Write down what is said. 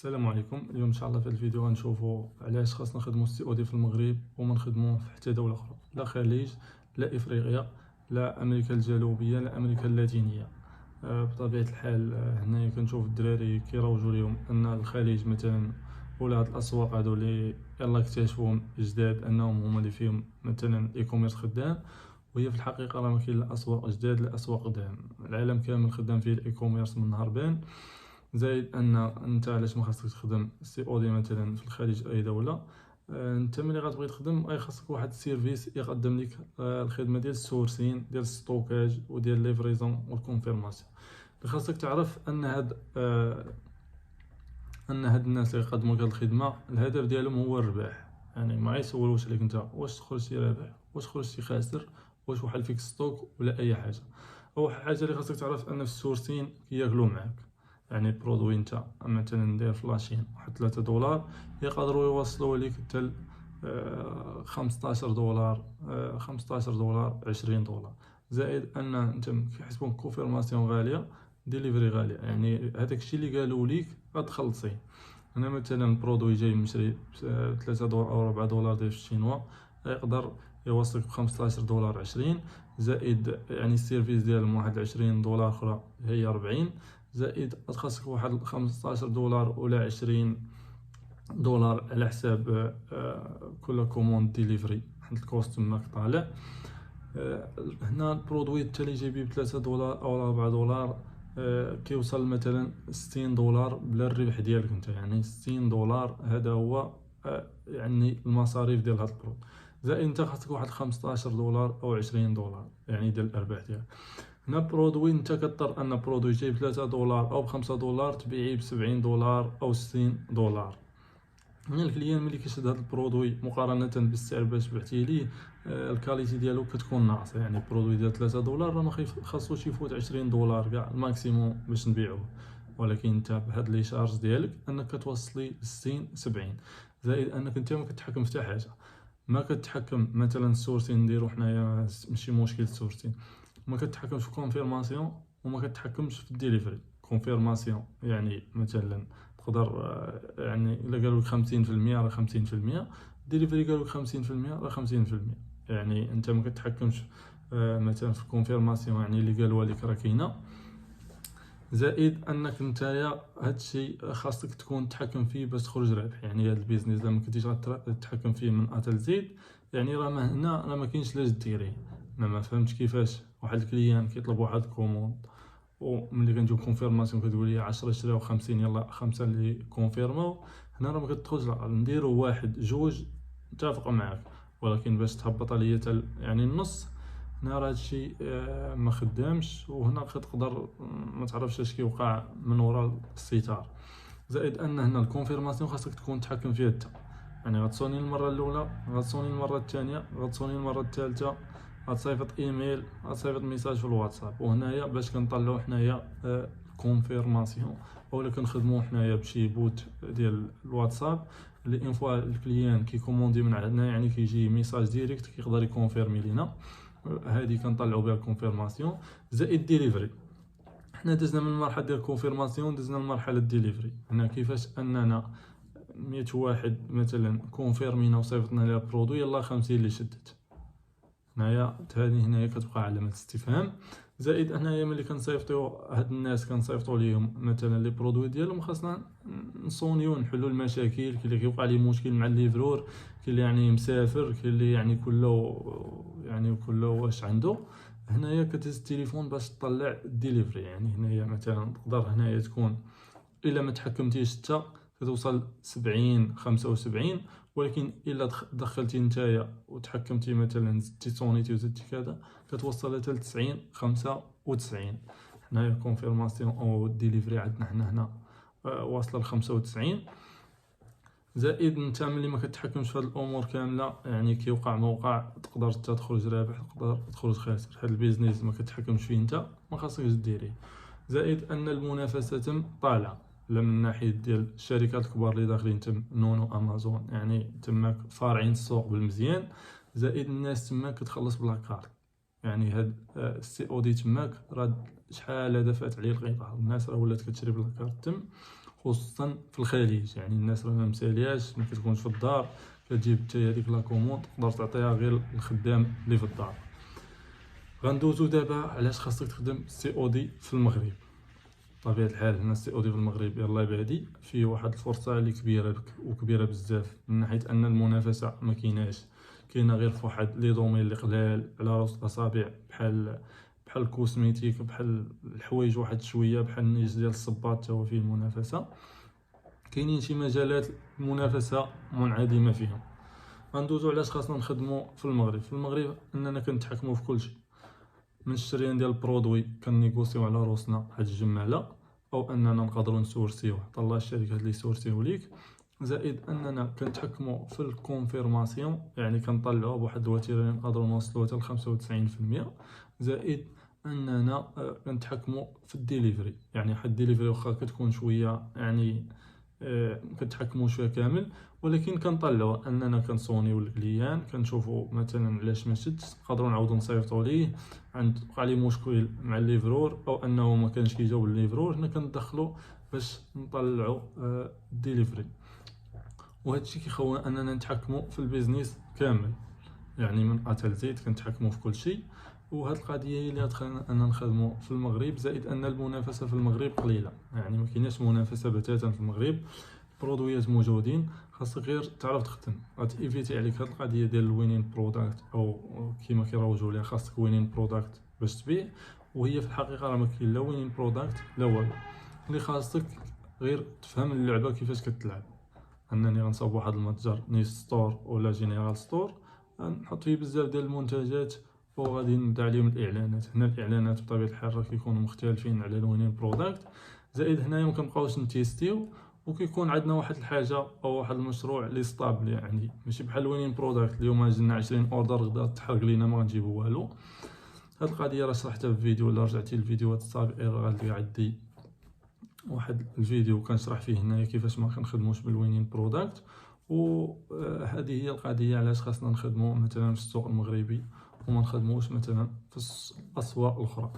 السلام عليكم. اليوم ان شاء الله في هذا الفيديو غنشوفوا علاش خاصنا نخدموا السي او دي في المغرب وما نخدموه في حتى دوله اخرى، لا خليج لا افريقيا لا امريكا الجنوبيه لا امريكا اللاتينيه. بطبيعه الحال هنايا كنشوف الدراري كيروجوا لهم ان الخليج مثلا ولا هاد الاسواق هادو اللي يلا اكتشفوهم جداد انهم هما اللي فيهم مثلا الاي كوميرس خدام، وهي في الحقيقه راه ما كاين لا اسواق جداد لا اسواق قدام. العالم كامل خدام فيه الاي كوميرس من نهار بان. زائد ان انت علاش ما خاصك تخدم سي او دي مثلا في الخارج اي دوله. انت ملي غتبغي تخدم اي خاصك واحد السيرفيس يقدم لك الخدمه ديال السورسين ديال الستوكاج وديال ليفريزون والكونفيرماسيون. اللي خاصك تعرف ان هاد الناس اللي يقدموا هاد الخدمه الهدف ديالهم هو الربح. يعني ما يسولوش عليك انت واش تخرج شي رابح واش تخرج شي خاسر واش وحل فيك ستوك ولا اي حاجه. اول حاجه اللي خاصك تعرف ان في السورسين كياكلوا معاك. يعني برودوي انت مثلا داير فلاشين واحد 3 دولار يقدروا يوصلوا لك حتى 15 دولار، 15 دولار 20 دولار. زائد ان انت كيحسبون كونفيرماسيون غاليه، ديليفري غاليه. يعني هذاك الشيء اللي قالوا ليك غتخلصيه. هنا مثلا برودوي جاي مشري 3 دولار او 4 دولار ديال الشينوا يقدر يوصلك ب 15 دولار 20. زائد يعني السيرفيس ديالهم واحد 20 دولار اخرى هي 40. زائد خاصك واحد 15 دولار ولا 20 دولار على حساب كل كوموند ديليفري حيت الكوست تماك طالع. هنا البرودوي التالي جايبيه ب 3 دولار او 4 دولار كيوصل مثلا 60 دولار بلا الربح ديالك انت. يعني 60 دولار هذا هو يعني المصاريف ديال هذا البرودوي. زائد انت خاصك واحد 15 دولار او 20 دولار يعني ديال الارباح ديالك. هنا برودوي انت كضطر ان برودوي جاي ب 3 دولار او ب 5 دولار تبيعيه ب 70 دولار او 60 دولار. هنا الكليان ملي كيشد هذا البرودوي مقارنه بالسعر باش بعتيه ليه الكاليتي ديالو كتكون ناقصه. يعني البرودوي ديال 3 دولار راه ما خاصوش يفوت 20 دولار كاع الماكسيموم باش نبيعوه، ولكن انت بهاد لي شارج ديالك انك كتوصلي 60 70. زائد انك انت ما كتحكم في حتى حاجه. ما كتحكم مثلا السورسين نديرو حنايا ماشي مشكل السورسين، ما كتحكمش في كونفيرماسيون وما كتحكمش في الديليفري. كونفيرماسيون يعني مثلا تقدر يعني الا قالوا لك 50% راه 50%، الديليفري قالوا لك 50% راه 50%. يعني انت ما كتحكمش مثلا في الكونفيرماسيون يعني اللي قالوا لك راه كاينه. زائد انك نتايا هادشي خاصك تكون تحكم فيه باش تخرج رابح. يعني هاد البيزنس الا ما كنتيش غتحكم فيه من ا حتى زد يعني راه هنا راه ما كاينش لاش ديريه. انا ما فهمتش كيفاش واحد الكليان كيطلب واحد الكوموند وملي كنجيو كونفيرماسيون كتقول لي 10 شراو 50 يلا 5 اللي كونفيرماو. هنا راه ما كتدخلش نديرو واحد جوج متفق معاك، ولكن باش تهبط عليا يعني النص هنا راه هادشي ما خدامش. وهنا كتقدر ما تعرفش اش كيوقع من وراء الستار. زائد ان هنا الكونفيرماسيون خاصك تكون تحكم فيها انت. يعني غتصوني المره الاولى غتصوني المره الثانيه غتصوني المره الثالثه غتصيفط ايميل غتصيفط ميساج في الواتساب. وهنايا باش كنطلعو حنايا كونفيرماسيون اولا كنخدمو حنايا بشي بوت ديال الواتساب اللي اون فوا الكليان كيكوموندي من عندنا يعني كيجي ميساج ديريكت كيقدر يكونفيرمي لينا. هذه كنطلعوا بها الكونفيرماسيون. زائد ديليفري حنا دزنا من المرحله ديال الكونفيرماسيون دزنا لمرحله الديليفري. هنا كيفاش اننا 100 واحد مثلا كونفيرمينا وصيفطنا لها برودوي يلا 50 اللي شدت. هنايا هنايا كتبقى علامه استفهام. زائد هنايا ملي كنصيفطيو هاد الناس كنصيفطوا ليهم مثلا لي برودوي ديالهم خاصنا نصونيو نحلوا المشاكل. كاين اللي كيوقع ليه مشكل مع الليفرور، كاين اللي يعني مسافر، كاين اللي يعني كله واش عنده. هنايا كتهز التليفون باش تطلع الديليفري. يعني هنايا مثلا تقدر هنايا تكون الا ما تحكمتيش حتى كتوصل 70 75، ولكن الا دخلتي نتايا وتحكمتي مثلا زدتي صونيتي وزدتي كذا كتوصل حتى 90 95. هنايا كونفيرماسيون او ديليفري عندنا حنا هنا واصله ل 95. زائد انت ملي ما كتحكمش في هاد الامور كامله يعني كيوقع موقع تقدر تخرج رابح تقدر تخرج خاسر. هاد البيزنس ما كتحكمش فيه انت ما خاصكش ديريه. زائد ان المنافسه طالعه لا من ناحيه ديال الشركات الكبار اللي داخلين تم نونو امازون يعني تماك فارعين السوق بالمزيان. زائد الناس تماك كتخلص بلا كارت. يعني هاد السي او دي تماك راه شحال دفعت عليه القطار الناس راه ولات كتشري بلا كارت تم. خصوصا في الخليج. يعني الناس راه ما مسالياش، ما كتكونش في الدار، كتجيب حتى هذيك لا كوموند تقدر تعطيها غير الخدام اللي في الدار. غندوزو دابا علاش خاصك تخدم سي او دي في المغرب. بطبيعه الحال هنا السي او دي في المغرب يلاه بعدي فيه واحد الفرصه اللي كبيره وكبيره بزاف، من ناحيه ان المنافسه ما كايناش، كاينه غير في واحد لي دومين اللي قلال على راس الاصابع، بحال الكوسميتيك، بحال الحوايج واحد شويه، بحال النيش ديال الصباط حتى هو فيه المنافسه. كاينين شي مجالات المنافسه منعدمه فيهم. غندوزو علاش خاصنا نخدمو في المغرب. في المغرب اننا كنتحكموا في كل شيء، من الشريان ديال البرودوي كنيغوسيو على روسنا هاد الجماله، او اننا نقدروا نسورسيو حتى الله الشركات اللي يسورسيو ليك، زائد اننا كنتحكموا في الكونفيرماسيون، يعني كنطلعوا بواحد الوتيره اللي نقدروا نوصلوها حتى ل 95%، زائد اننا كنتحكموا في الديليفري. يعني حد الديليفري واخا كتكون شويه يعني كنتحكموا شويه كامل، ولكن كنطلعوا اننا كنصونيو الكليان، كنشوفوا مثلا علاش ما شدش، نقدروا نعاودوا نصيفطوا ليه، وقع ليه مشكل مع الليفرور او انه ما كانش كيجاوب الليفرور، هنا كندخلوا باش نطلعوا الديليفري. وهذا الشيء كيخونا اننا نتحكموا في البيزنس كامل، يعني من ا حتى زد كنتحكموا في كل شيء. وهاد القضيه هي اللي غتخلينا اننا نخدموا في المغرب، زائد ان المنافسه في المغرب قليله، يعني ما كايناش منافسه بتاتا في المغرب. برودويات موجودين، خاصك غير تعرف تخدم. غتيفيتي عليك هاد القضيه ديال الوينين بروداكت، او كيما كيروجوا ليها خاصك وينين بروداكت باش تبيع، وهي في الحقيقه راه ما كاين لا وينين بروداكت لا والو. اللي خاصك غير تفهم اللعبه كيفاش كتلعب. انني غنصاوب واحد المتجر نيس ستور ولا جينيرال ستور، نحط فيه بزاف ديال المنتجات وغادي نبدا عليهم الاعلانات. هنا الاعلانات بطبيعه الحال راه كيكونوا مختلفين على الوينين بروداكت، زائد هنايا ما كنبقاوش نتيستيو، وكيكون عندنا واحد الحاجه او واحد المشروع اللي ستابل، يعني ماشي بحال الوينين بروداكت اليوم جبنا 20 اوردر غدا تحرق لينا ما غنجيبو والو. هاد القضيه راه شرحتها في فيديو، الا رجعتي للفيديوهات السابقه غادي عندي واحد الفيديو كنشرح فيه هنايا كيفاش ما كنخدموش بالوينين بروداكت. وهذه هي القضيه علاش خاصنا نخدمو مثلا في السوق المغربي وما نخدموش مثلا في الاسواق الاخرى.